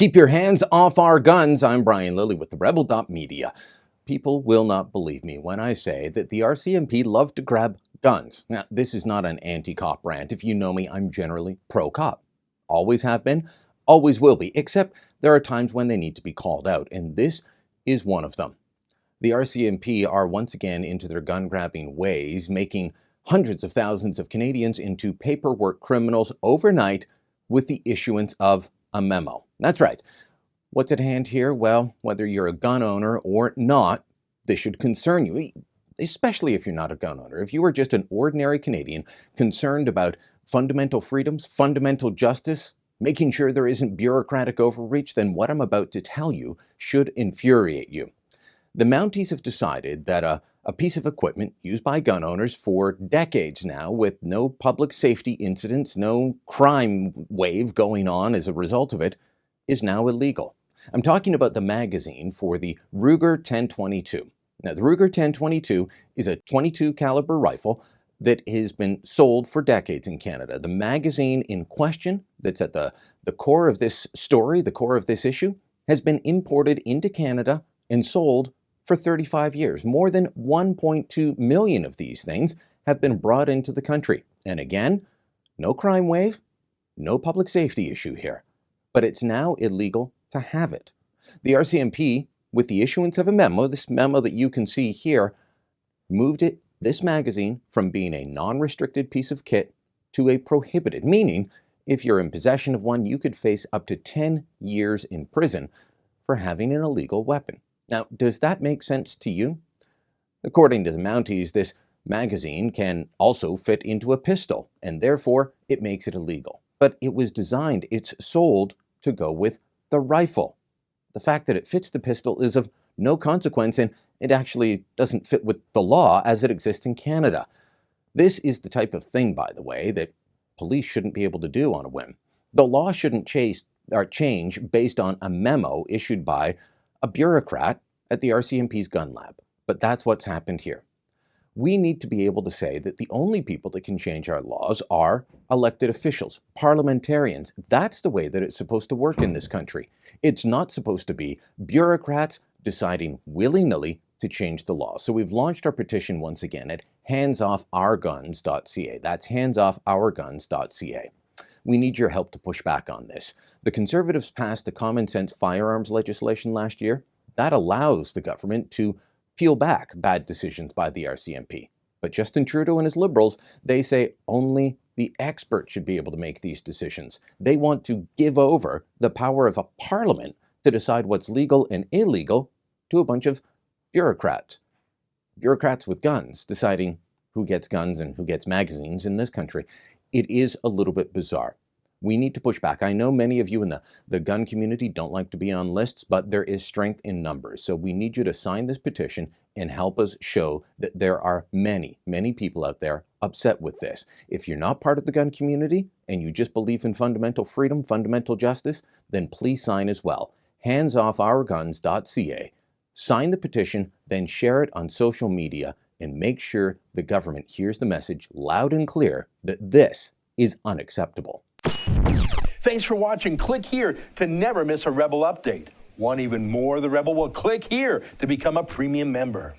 Keep your hands off our guns. I'm Brian Lilley with the Rebel.media. People will not believe me when I say that the RCMP love to grab guns. Now, this is not an anti-cop rant. If you know me, I'm generally pro-cop. Always have been, always will be, except there are times when they need to be called out, and this is one of them. The RCMP are once again into their gun-grabbing ways, making hundreds of thousands of Canadians into paperwork criminals overnight with the issuance of a memo. That's right. What's at hand here? Well, whether you're a gun owner or not, this should concern you, especially if you're not a gun owner. If you are just an ordinary Canadian concerned about fundamental freedoms, fundamental justice, making sure there isn't bureaucratic overreach, then what I'm about to tell you should infuriate you. The Mounties have decided that a piece of equipment used by gun owners for decades now, with no public safety incidents, no crime wave going on as a result of it, is now illegal. I'm talking about the magazine for the Ruger 1022. Now, the Ruger 1022 is a .22 caliber rifle that has been sold for decades in Canada. The magazine in question, that's at the core of this story, the core of this issue, has been imported into Canada and sold for 35 years. More than 1.2 million of these things have been brought into the country. And again, no crime wave, no public safety issue here. But it's now illegal to have it. The RCMP, with the issuance of a memo, this memo that you can see here, moved this magazine from being a non-restricted piece of kit to a prohibited, meaning if you're in possession of one, you could face up to 10 years in prison for having an illegal weapon. Now, does that make sense to you? According to the Mounties, this magazine can also fit into a pistol, and therefore it makes it illegal. But it was designed, it's sold to go with the rifle. The fact that it fits the pistol is of no consequence, and it actually doesn't fit with the law as it exists in Canada. This is the type of thing, by the way, that police shouldn't be able to do on a whim. The law shouldn't change based on a memo issued by a bureaucrat at the RCMP's gun lab. But that's what's happened here. We need to be able to say that the only people that can change our laws are elected officials, parliamentarians. That's the way that it's supposed to work in this country. It's not supposed to be bureaucrats deciding willy-nilly to change the law. So we've launched our petition once again at handsoffourguns.ca. That's handsoffourguns.ca. We need your help to push back on this. The Conservatives passed the common sense firearms legislation last year. That allows the government to peel back bad decisions by the RCMP. But Justin Trudeau and his Liberals, they say only the experts should be able to make these decisions. They want to give over the power of a parliament to decide what's legal and illegal to a bunch of bureaucrats. Bureaucrats with guns, deciding who gets guns and who gets magazines in this country. It is a little bit bizarre. We need to push back. I know many of you in the gun community don't like to be on lists, but there is strength in numbers. So we need you to sign this petition and help us show that there are many, many people out there upset with this. If you're not part of the gun community and you just believe in fundamental freedom, fundamental justice, then please sign as well. Handsoffourguns.ca. Sign the petition, then share it on social media, and make sure the government hears the message loud and clear that this is unacceptable. Thanks for watching. Click here to never miss a Rebel update. Want even more of the Rebel? Well, click here to become a premium member.